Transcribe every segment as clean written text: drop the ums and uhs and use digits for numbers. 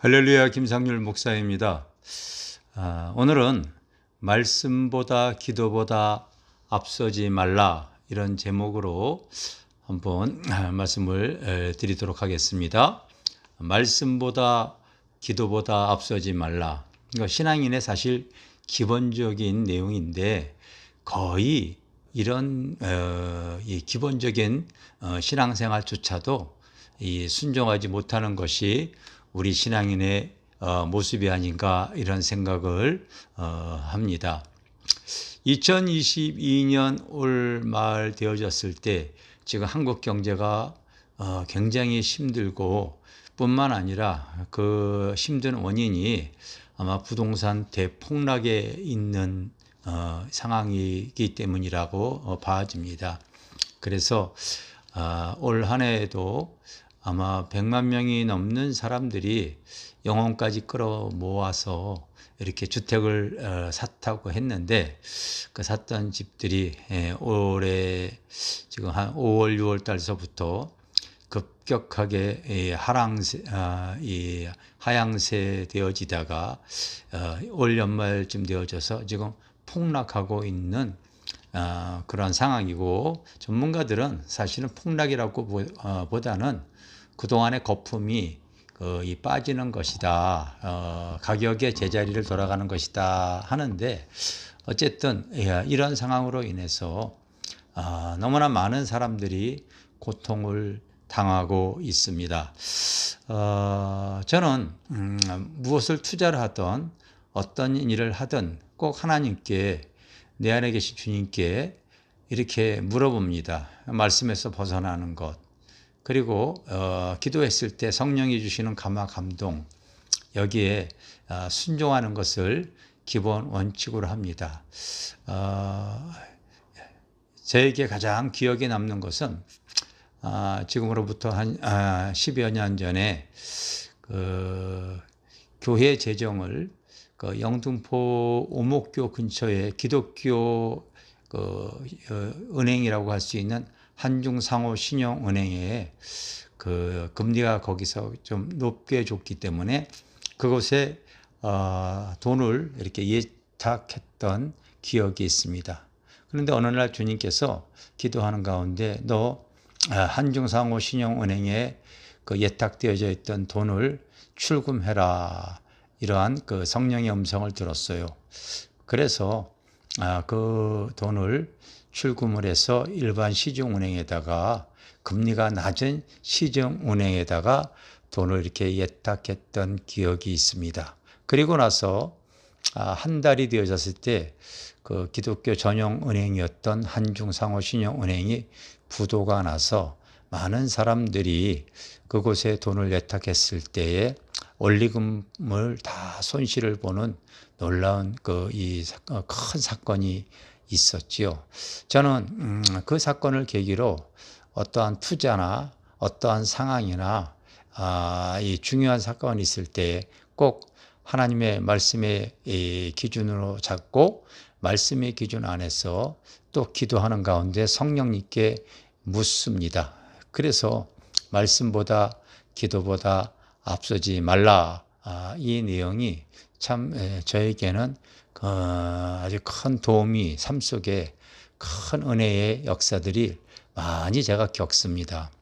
할렐루야, 김상률 목사입니다. 오늘은 말씀보다 기도보다 앞서지 말라, 이런 제목으로 한번 말씀을 드리도록 하겠습니다. 말씀보다 기도보다 앞서지 말라. 이거 신앙인의 사실 기본적인 내용인데, 거의 이런 이 기본적인 신앙생활조차도 이 순종하지 못하는 것이 우리 신앙인의 모습이 아닌가, 이런 생각을 합니다. 2022년 올 말 되어졌을 때 지금 한국 경제가 굉장히 힘들고, 뿐만 아니라 그 힘든 원인이 아마 부동산 대폭락에 있는 상황이기 때문이라고 봐집니다. 그래서 올 한 해에도 아마 100만 명이 넘는 사람들이 영혼까지 끌어모아서 이렇게 주택을 샀다고 했는데, 그 샀던 집들이 올해 지금 한 5월, 6월 달서부터 급격하게 하향세 되어지다가 올 연말쯤 되어져서 지금 폭락하고 있는 그런 상황이고, 전문가들은 사실은 폭락이라고 보다는 그동안의 거품이 빠지는 것이다, 가격의 제자리를 돌아가는 것이다 하는데, 어쨌든 이런 상황으로 인해서 너무나 많은 사람들이 고통을 당하고 있습니다. 저는 무엇을 투자를 하든 어떤 일을 하든 꼭 하나님께, 내 안에 계신 주님께 이렇게 물어봅니다. 말씀에서 벗어나는 것, 그리고 기도했을 때 성령이 주시는 감화 감동, 여기에 순종하는 것을 기본 원칙으로 합니다. 저에게 가장 기억에 남는 것은 지금으로부터 한 10여 년 전에 교회 재정을 영등포 오목교 근처에 기독교 은행이라고 할 수 있는 한중상호 신용은행에 금리가 거기서 좀 높게 줬기 때문에 그곳에 돈을 이렇게 예탁했던 기억이 있습니다. 그런데 어느 날 주님께서 기도하는 가운데 너 한중상호 신용은행에 예탁되어져 있던 돈을 출금해라, 이러한 성령의 음성을 들었어요. 그래서 그 돈을 출금을 해서 일반 시중은행에다가, 금리가 낮은 시중은행에다가 돈을 이렇게 예탁했던 기억이 있습니다. 그리고 나서 한 달이 되어졌을 때 그 기독교 전용 은행이었던 한중상호 신용은행이 부도가 나서 많은 사람들이 그곳에 돈을 예탁했을 때에 원리금을 다 손실을 보는 놀라운 큰 사건이 있었지요. 저는 그 사건을 계기로 어떠한 투자나 어떠한 상황이나 이 중요한 사건이 있을 때 꼭 하나님의 말씀의 기준으로 잡고, 말씀의 기준 안에서 또 기도하는 가운데 성령님께 묻습니다. 그래서 말씀보다 기도보다 앞서지 말라, 이 내용이 참 저에게는 아주 큰 도움이, 삶 속에 큰 은혜의 역사들이 많이 제가 겪습니다.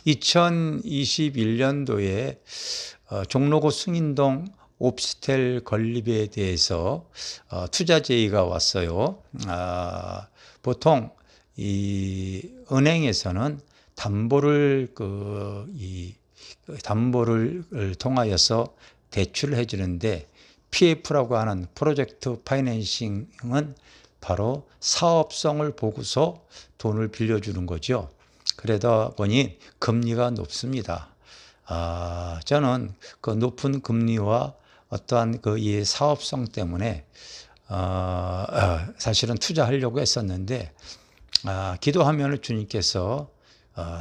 2021년도에 종로구 승인동 오피스텔 건립에 대해서 투자 제의가 왔어요. 보통 이 은행에서는 담보를 통하여서 대출을 해주는데, PF라고 하는 프로젝트 파이낸싱은 바로 사업성을 보고서 돈을 빌려주는 거죠. 그러다 보니 금리가 높습니다. 저는 그 높은 금리와 어떠한 이 사업성 때문에 사실은 투자하려고 했었는데, 기도하면 주님께서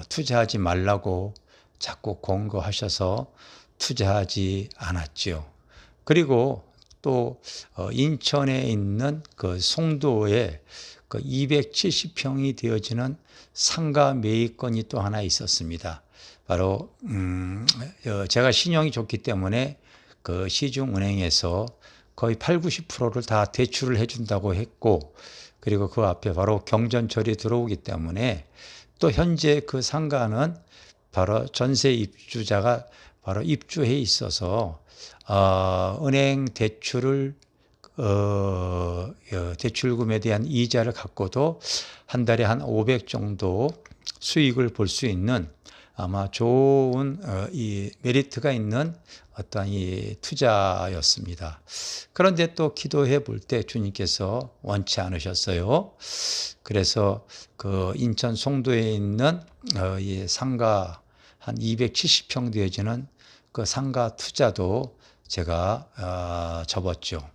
투자하지 말라고 자꾸 권고하셔서 투자하지 않았죠. 그리고 또 인천에 있는 그 송도에 그 270평이 되어지는 상가 매입건이 또 하나 있었습니다. 바로 제가 신용이 좋기 때문에 그 시중은행에서 거의 80~90%를 다 대출을 해준다고 했고, 그리고 그 앞에 바로 경전철이 들어오기 때문에 또 현재 그 상가는 바로 전세 입주자가 바로 입주해 있어서 은행 대출을 대출금에 대한 이자를 갖고도 한 달에 한 500 정도 수익을 볼 수 있는 아마 좋은 이 메리트가 있는 어떤 이 투자였습니다. 그런데 또 기도해 볼 때 주님께서 원치 않으셨어요. 그래서 그 인천 송도에 있는 이 상가 한 270평 되어지는 그 상가 투자도 제가 접었죠.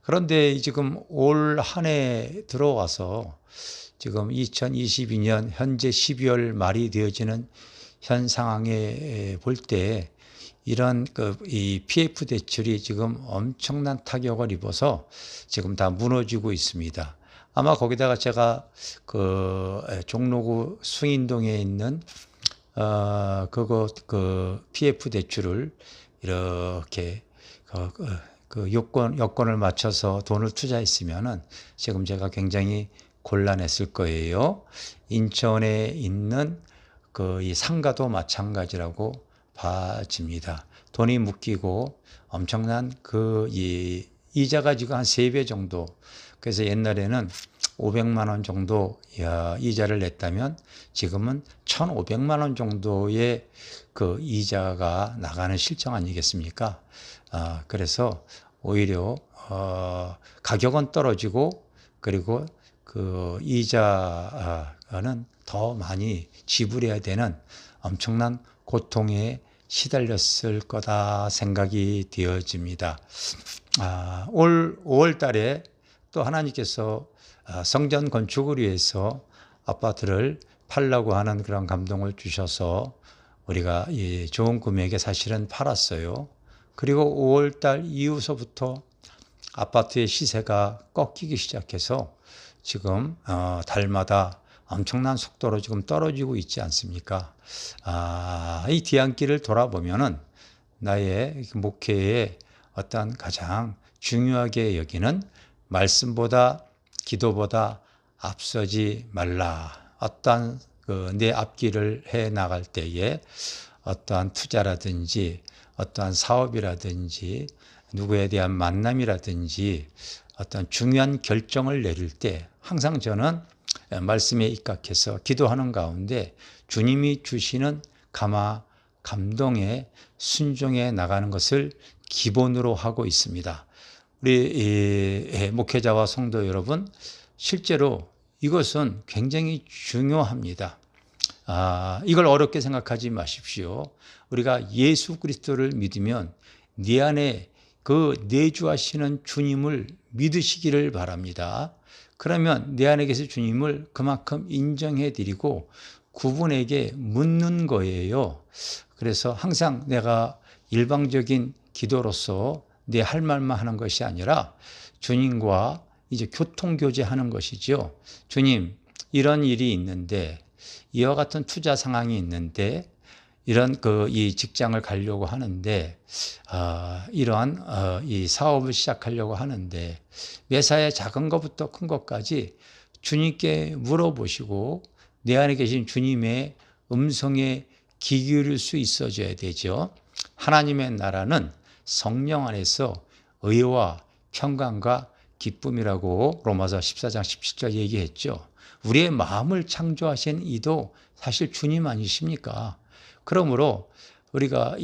그런데 지금 올 한 해 들어와서 지금 2022년 현재 12월 말이 되어지는 현 상황에 볼 때 이런 이 PF 대출이 지금 엄청난 타격을 입어서 지금 다 무너지고 있습니다. 아마 거기다가 제가 그 종로구 숭인동에 있는 그 PF 대출을 이렇게 그 여건을 맞춰서 돈을 투자했으면은 지금 제가 굉장히 곤란했을 거예요. 인천에 있는 그 이 상가도 마찬가지라고 봐집니다. 돈이 묶이고 엄청난 그 이 이자가 지금 한 3배 정도. 그래서 옛날에는 500만 원 정도 이자를 냈다면 지금은 1,500만 원 정도의 그 이자가 나가는 실정 아니겠습니까? 그래서 오히려 가격은 떨어지고 그리고 그 이자는 더 많이 지불해야 되는 엄청난 고통에 시달렸을 거다 생각이 되어집니다. 올 5월 달에 또 하나님께서 성전 건축을 위해서 아파트를 팔라고 하는 그런 감동을 주셔서 우리가 이 좋은 금액에 사실은 팔았어요. 그리고 5월 달 이후서부터 아파트의 시세가 꺾이기 시작해서 지금 달마다 엄청난 속도로 지금 떨어지고 있지 않습니까? 이 뒤안길을 돌아보면은 나의 목회에 어떤 가장 중요하게 여기는 말씀보다 기도보다 앞서지 말라. 어떠한 내 앞길을 해 나갈 때에 어떠한 투자라든지 어떠한 사업이라든지 누구에 대한 만남이라든지 어떤 중요한 결정을 내릴 때 항상 저는 말씀에 입각해서 기도하는 가운데 주님이 주시는 감동에 순종해 나가는 것을 기본으로 하고 있습니다. 우리 목회자와 성도 여러분, 실제로 이것은 굉장히 중요합니다. 이걸 어렵게 생각하지 마십시오. 우리가 예수 그리스도를 믿으면 네 안에 그 내주하시는 주님을 믿으시기를 바랍니다. 그러면 내 안에 계신 주님을 그만큼 인정해 드리고 그분에게 묻는 거예요. 그래서 항상 내가 일방적인 기도로서 내 할 말만 하는 것이 아니라 주님과 이제 교통교제하는 것이죠. 주님, 이런 일이 있는데 이와 같은 투자 상황이 있는데 이런 이 직장을 가려고 하는데 이러한 이 사업을 시작하려고 하는데 매사에 작은 것부터 큰 것까지 주님께 물어보시고 내 안에 계신 주님의 음성에 귀 기울일 수 있어져야 되죠. 하나님의 나라는 성령 안에서 의와 평강과 기쁨이라고 로마서 14장 17절 얘기했죠. 우리의 마음을 창조하신 이도 사실 주님 아니십니까? 그러므로 우리가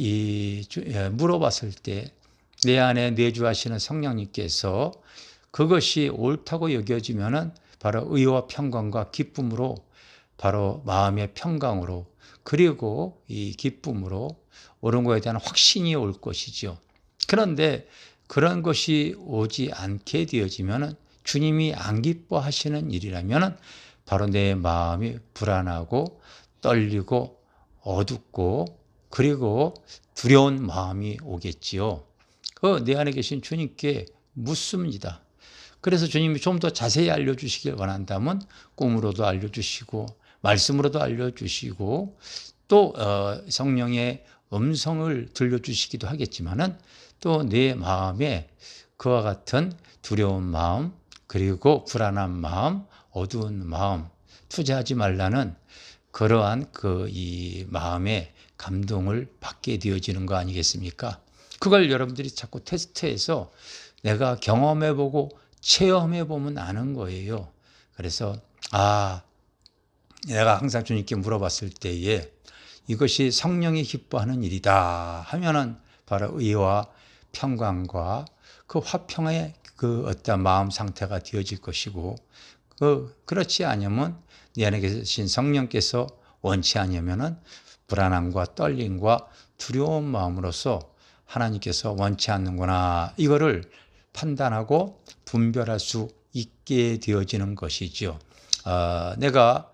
물어봤을 때 내 안에 내주하시는 성령님께서 그것이 옳다고 여겨지면은 바로 의와 평강과 기쁨으로 바로 마음의 평강으로 그리고 이 기쁨으로 옳은 것에 대한 확신이 올 것이죠. 그런데 그런 것이 오지 않게 되어지면은 주님이 안 기뻐하시는 일이라면은 바로 내 마음이 불안하고 떨리고 어둡고 그리고 두려운 마음이 오겠지요. 내 안에 계신 주님께 묻습니다. 그래서 주님이 좀 더 자세히 알려주시길 원한다면 꿈으로도 알려주시고 말씀으로도 알려주시고 또 성령의 음성을 들려주시기도 하겠지만은 또 내 마음에 그와 같은 두려운 마음 그리고 불안한 마음 어두운 마음 투자하지 말라는 그러한 이 마음의 감동을 받게 되어지는 거 아니겠습니까? 그걸 여러분들이 자꾸 테스트해서 내가 경험해보고 체험해보면 아는 거예요. 그래서 내가 항상 주님께 물어봤을 때에 이것이 성령이 기뻐하는 일이다 하면은 바로 의와 평강과 그 화평의 그 어떤 마음 상태가 되어질 것이고 그렇지 않으면 내 안에 계신 성령께서 원치 않으면은 불안함과 떨림과 두려운 마음으로서 하나님께서 원치 않는구나 이거를 판단하고 분별할 수 있게 되어지는 것이죠. 내가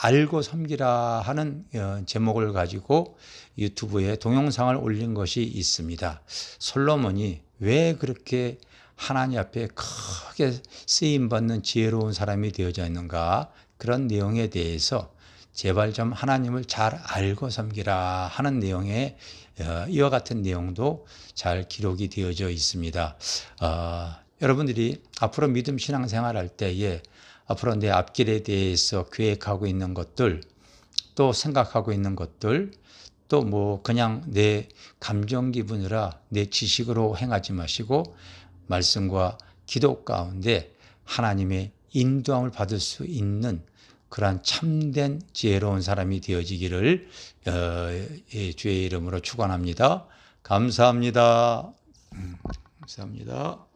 알고 섬기라 하는 제목을 가지고 유튜브에 동영상을 올린 것이 있습니다. 솔로몬이 왜 그렇게 하나님 앞에 크게 쓰임받는 지혜로운 사람이 되어져 있는가 그런 내용에 대해서 제발 좀 하나님을 잘 알고 섬기라 하는 내용의 이와 같은 내용도 잘 기록이 되어져 있습니다. 여러분들이 앞으로 믿음 신앙생활 할 때에 앞으로 내 앞길에 대해서 계획하고 있는 것들 또 생각하고 있는 것들 또 뭐 그냥 내 감정 기분이라 내 지식으로 행하지 마시고 말씀과 기도 가운데 하나님의 인도함을 받을 수 있는 그러한 참된 지혜로운 사람이 되어지기를 주의 이름으로 축원합니다. 감사합니다. 감사합니다.